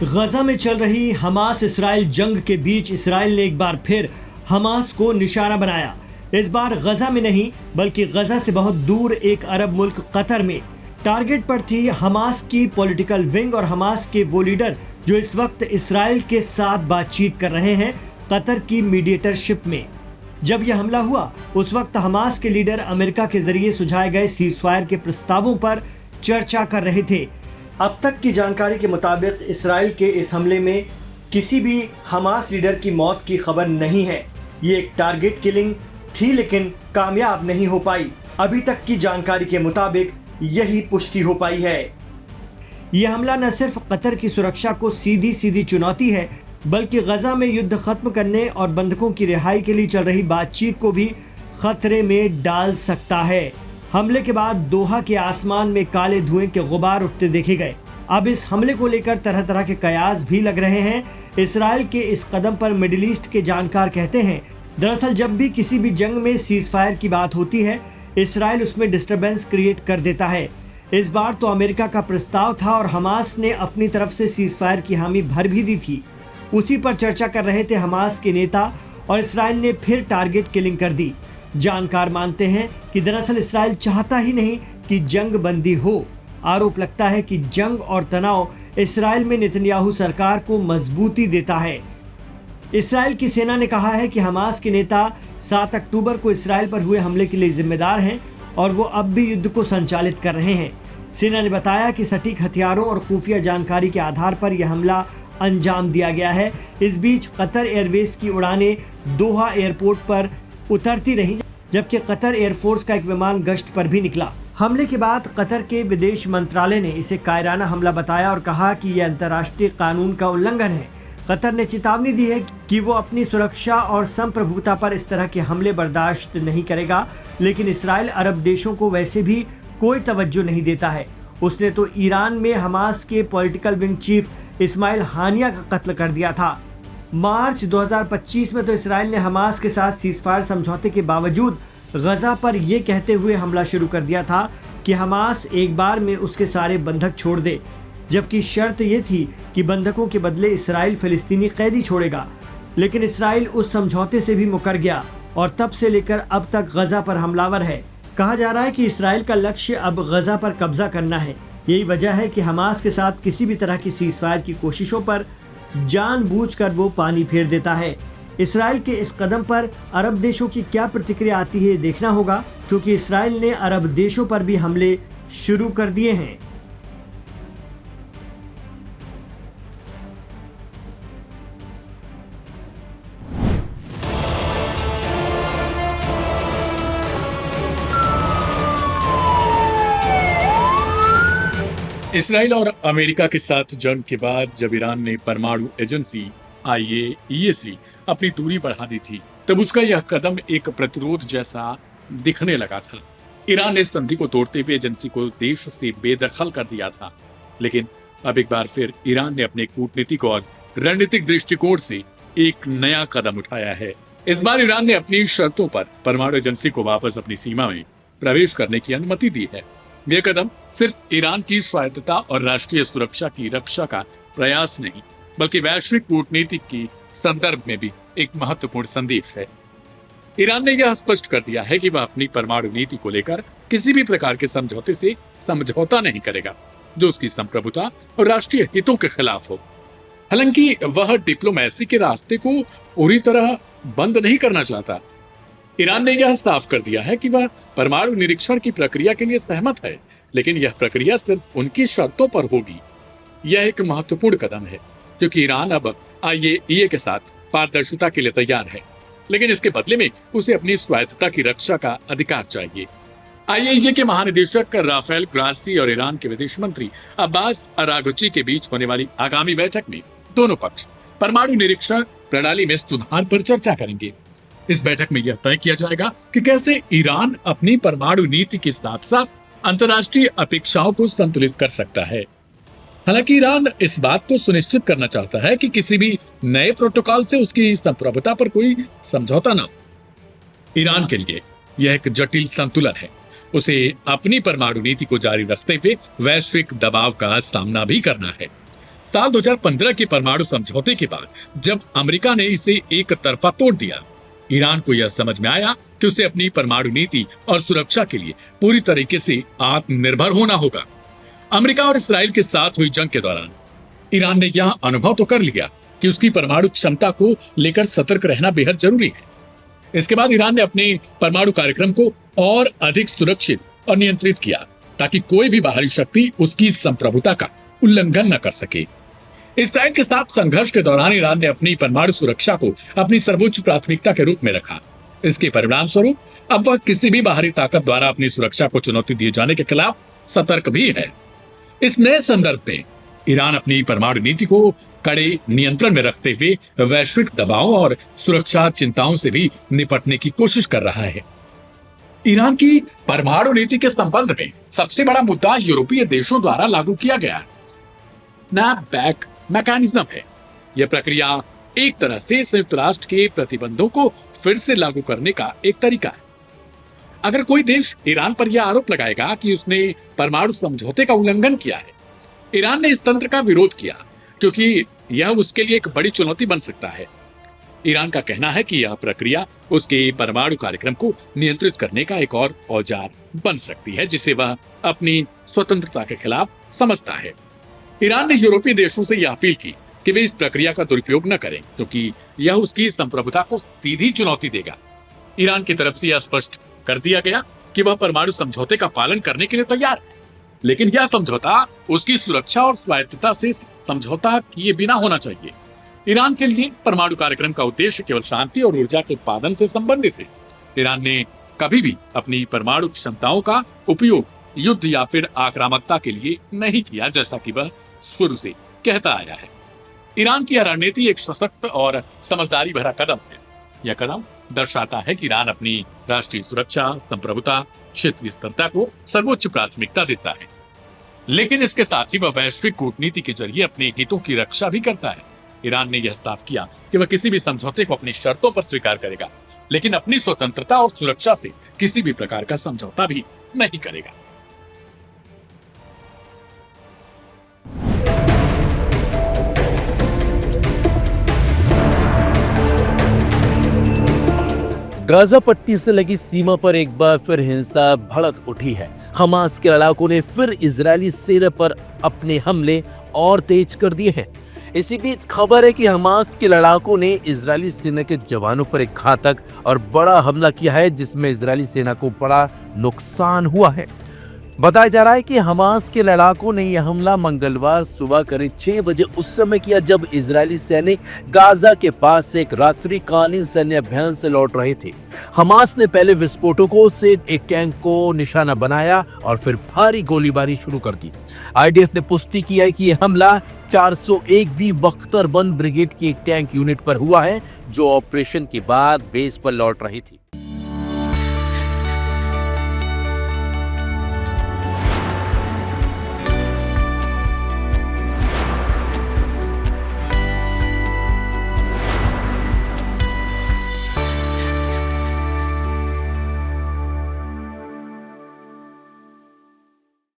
गजा में चल रही हमास इसराइल जंग के बीच इसराइल ने एक बार फिर हमास को निशाना बनाया। इस बार गजा में नहीं बल्कि गजा से बहुत दूर एक अरब मुल्क कतर में टारगेट पर थी हमास की पॉलिटिकल विंग और हमास के वो लीडर जो इस वक्त इसराइल के साथ बातचीत कर रहे हैं कतर की मीडिएटरशिप में। जब यह हमला हुआ उस वक्त हमास के लीडर अमेरिका के जरिए सुझाए गए सीजफायर के प्रस्तावों पर चर्चा कर रहे थे। अब तक की जानकारी के मुताबिक इसराइल के इस हमले में किसी भी हमास लीडर की मौत की खबर नहीं है। ये एक टारगेट किलिंग थी लेकिन कामयाब नहीं हो पाई। अभी तक की जानकारी के मुताबिक यही पुष्टि हो पाई है। यह हमला न सिर्फ कतर की सुरक्षा को सीधी चुनौती है बल्कि गजा में युद्ध खत्म करने और बंधकों की रिहाई के लिए चल रही बातचीत को भी खतरे में डाल सकता है। हमले के बाद दोहा के आसमान में काले धुएं के गुबार उठते देखे गए। अब इस हमले को लेकर तरह तरह के कयास भी लग रहे हैं। इसराइल के इस कदम पर मिडिल ईस्ट के जानकार कहते हैं, दरअसल जब भी किसी भी जंग में सीज फायर की बात होती है इसराइल उसमें डिस्टरबेंस क्रिएट कर देता है। इस बार तो अमेरिका का प्रस्ताव था और हमास ने अपनी तरफ से सीज फायर की हामी भर भी दी थी। उसी पर चर्चा कर रहे थे हमास के नेता और इसराइल ने फिर टारगेट किलिंग कर दी। जानकार मानते हैं कि दरअसल इसराइल चाहता ही नहीं कि जंग बंदी हो। आरोप लगता है कि जंग और तनाव इसराइल में नेतन्याहू सरकार को मजबूती देता है। इसराइल की सेना ने कहा है कि हमास के नेता 7 अक्टूबर को इसराइल पर हुए हमले के लिए जिम्मेदार हैं और वो अब भी युद्ध को संचालित कर रहे हैं। सेना ने बताया कि सटीक हथियारों और खुफिया जानकारी के आधार पर यह हमला अंजाम दिया गया है। इस बीच कतर एयरवेज की उड़ानें दोहा एयरपोर्ट पर उतरती रहीं जबकि कतर एयरफोर्स का एक विमान गश्त पर भी निकला। हमले के बाद कतर के विदेश मंत्रालय ने इसे कायराना हमला बताया और कहा कि यह अंतर्राष्ट्रीय कानून का उल्लंघन है। कतर ने चेतावनी दी है कि वो अपनी सुरक्षा और संप्रभुता पर इस तरह के हमले बर्दाश्त नहीं करेगा, लेकिन इसराइल अरब देशों को वैसे भी कोई तवज्जो नहीं देता है। उसने तो ईरान में हमास के पॉलिटिकल विंग चीफ इस्माइल हानिया का कत्ल कर दिया था। मार्च 2025 में तो इसराइल ने हमास के साथ सीजफायर समझौते के बावजूद गजा पर यह कहते हुए हमला शुरू कर दिया था कि हमास एक बार में उसके सारे बंधक छोड़ दे, जबकि शर्त यह थी कि बंधकों के बदले इसराइल फिलिस्तीनी कैदी छोड़ेगा। लेकिन इसराइल उस समझौते से भी मुकर गया और तब से लेकर अब तक गजा पर हमलावर है। कहा जा रहा है कि इसराइल का लक्ष्य अब गजा पर कब्जा करना है। यही वजह है कि हमास के साथ किसी भी तरह की सीजफायर की कोशिशों पर जानबूझकर वो पानी फेर देता है। इसराइल के इस कदम पर अरब देशों की क्या प्रतिक्रिया आती है देखना होगा, क्योंकि इसराइल ने अरब देशों पर भी हमले शुरू कर दिए हैं। इसराइल और अमेरिका के साथ जंग के बाद जब ईरान ने परमाणु एजेंसी IAEA अपनी दूरी बढ़ा दी थी, तब उसका यह कदम एक प्रतिरोध जैसा दिखने लगा था। ईरान ने संधि को तोड़ते हुए एजेंसी को देश से बेदखल कर दिया था। लेकिन अब एक बार फिर ईरान ने अपने कूटनीतिक और रणनीतिक दृष्टिकोण से एक नया कदम उठाया है। इस बार ईरान ने अपनी शर्तों पर परमाणु एजेंसी को वापस अपनी सीमा में प्रवेश करने की अनुमति दी है। यह कदम सिर्फ ईरान की स्वायत्तता और राष्ट्रीय सुरक्षा की रक्षा का प्रयास नहीं, बल्कि वैश्विक कूटनीति की संदर्भ में भी एक महत्वपूर्ण संदेश है। ईरान ने यह स्पष्ट कर दिया है कि वह अपनी परमाणु नीति को लेकर किसी भी प्रकार के समझौते से समझौता नहीं करेगा जो उसकी संप्रभुता और राष्ट्रीय हितों के खिलाफ हो। हालांकि वह डिप्लोमेसी के रास्ते को पूरी तरह बंद नहीं करना चाहता। ईरान ने यह साफ कर दिया है कि वह परमाणु निरीक्षण की प्रक्रिया के लिए सहमत है, लेकिन यह प्रक्रिया सिर्फ उनकी शर्तों पर होगी। यह एक महत्वपूर्ण कदम है क्योंकि ईरान अब IAEA के साथ पारदर्शिता के लिए तैयार है, लेकिन इसके बदले में उसे अपनी स्वायत्तता की रक्षा का अधिकार चाहिए। IAEA के महानिदेशक राफेल ग्रासी और ईरान के विदेश मंत्री अब्बास अरागची के बीच होने वाली आगामी बैठक में दोनों पक्ष परमाणु निरीक्षण प्रणाली में सुधार पर चर्चा करेंगे। इस बैठक में यह तय किया जाएगा कि कैसे ईरान अपनी परमाणु नीति के साथ साथ अंतर्राष्ट्रीय अपेक्षाओं को संतुलित कर सकता है। हालांकि ईरान इस बात को सुनिश्चित करना चाहता है कि किसी भी नए प्रोटोकॉल से उसकी संप्रभुता पर कोई समझौता न हो। ईरान के लिए यह एक जटिल संतुलन है। उसे अपनी परमाणु नीति को जारी रखते हुए वैश्विक दबाव का सामना भी करना है। साल 2015 के परमाणु समझौते के बाद जब अमेरिका ने इसे एक तरफा तोड़ दिया, ईरान को यह समझ में आया कि उसे अपनी परमाणु नीति और सुरक्षा के लिए पूरी तरीके से आत्मनिर्भर होना होगा। अमेरिका और इसराइल के साथ हुई जंग के दौरान ईरान ने यह अनुभव तो कर लिया कि उसकी परमाणु क्षमता को लेकर सतर्क रहना बेहद जरूरी है। इसके बाद ईरान ने अपने परमाणु कार्यक्रम को और अधिक सुरक्षित और नियंत्रित किया ताकि कोई भी बाहरी शक्ति उसकी संप्रभुता का उल्लंघन न कर सके। इसराइल के साथ संघर्ष के दौरान ईरान ने अपनी परमाणु सुरक्षा को अपनी सर्वोच्च प्राथमिकता के रूप में रखा। इसके परिणाम स्वरूप अब वह किसी भी बाहरी ताकत द्वारा अपनी सुरक्षा को चुनौती दिए जाने के खिलाफ सतर्क भी है। इस नए संदर्भ में ईरान अपनी परमाणु नीति को कड़े नियंत्रण में रखते हुए वैश्विक दबाव और सुरक्षा चिंताओं से भी निपटने की कोशिश कर रहा है। ईरान की परमाणु नीति के संबंध में सबसे बड़ा मुद्दा यूरोपीय देशों द्वारा लागू किया गया स्नैपबैक मैकेनिज्म है। यह प्रक्रिया एक तरह से संयुक्त राष्ट्र के प्रतिबंधों को फिर से लागू करने का एक तरीका है। अगर कोई देश ईरान पर यह आरोप लगाएगा कि उसने परमाणु समझौते का उल्लंघन किया है, ईरान ने इस तंत्र का विरोध किया क्योंकि यह उसके लिए एक बड़ी चुनौती बन सकता है। ईरान का कहना है कि यह प्रक्रिया उसके परमाणु कार्यक्रम को नियंत्रित करने का एक और औजार बन सकती है जिसे वह अपनी स्वतंत्रता के खिलाफ समझता है। ईरान ने यूरोपीय देशों से यह अपील की कि वे इस प्रक्रिया का दुरुपयोग न करें क्योंकि यह उसकी संप्रभुता को सीधी चुनौती देगा। ईरान की तरफ से यह स्पष्ट कर दिया गया कि वह परमाणु समझौते का पालन करने के लिए तैयार है, लेकिन यह समझौता उसकी सुरक्षा और स्वायत्तता से समझौता किए बिना होना चाहिए। ईरान के लिए परमाणु कार्यक्रम का उद्देश्य केवल शांति और ऊर्जा के उत्पादन से संबंधित है। ईरान ने कभी भी अपनी परमाणु क्षमताओं का उपयोग युद्ध या फिर आक्रामकता के लिए नहीं किया, जैसा कि वह शुरू से कहता आया है। ईरान की यह रणनीति एक सशक्त और समझदारी भरा कदम है। यह कदम दर्शाता है कि ईरान अपनी राष्ट्रीय सुरक्षा, संप्रभुता, क्षेत्रीय स्थिरता को सर्वोच्च प्राथमिकता देता है, लेकिन इसके साथ ही वह वैश्विक कूटनीति के जरिए अपने हितों की रक्षा भी करता है। ईरान ने यह साफ किया कि वह किसी भी समझौते को अपनी शर्तों पर स्वीकार करेगा, लेकिन अपनी स्वतंत्रता और सुरक्षा से किसी भी प्रकार का समझौता भी नहीं करेगा। गाजा पट्टी से लगी सीमा पर एक बार फिर हिंसा भड़क उठी है। हमास के लड़ाकों ने फिर इजरायली सेना पर अपने हमले और तेज कर दिए हैं। इसी बीच खबर है कि हमास के लड़ाकों ने इजरायली सेना के जवानों पर एक घातक और बड़ा हमला किया है जिसमें इजरायली सेना को बड़ा नुकसान हुआ है। बताया जा रहा है कि हमास के लड़ाकों ने यह हमला मंगलवार सुबह करीब 6 बजे उस समय किया जब इजरायली सैनिक गाजा के पास से एक रात्रिकालीन सैन्य अभियान से लौट रहे थे। हमास ने पहले विस्फोटकों से एक टैंक को निशाना बनाया और फिर भारी गोलीबारी शुरू कर दी। आईडीएफ ने पुष्टि की है कि यह हमला 401 बख्तरबंद ब्रिगेड की एक टैंक यूनिट पर हुआ है जो ऑपरेशन के बाद बेस पर लौट रही थी।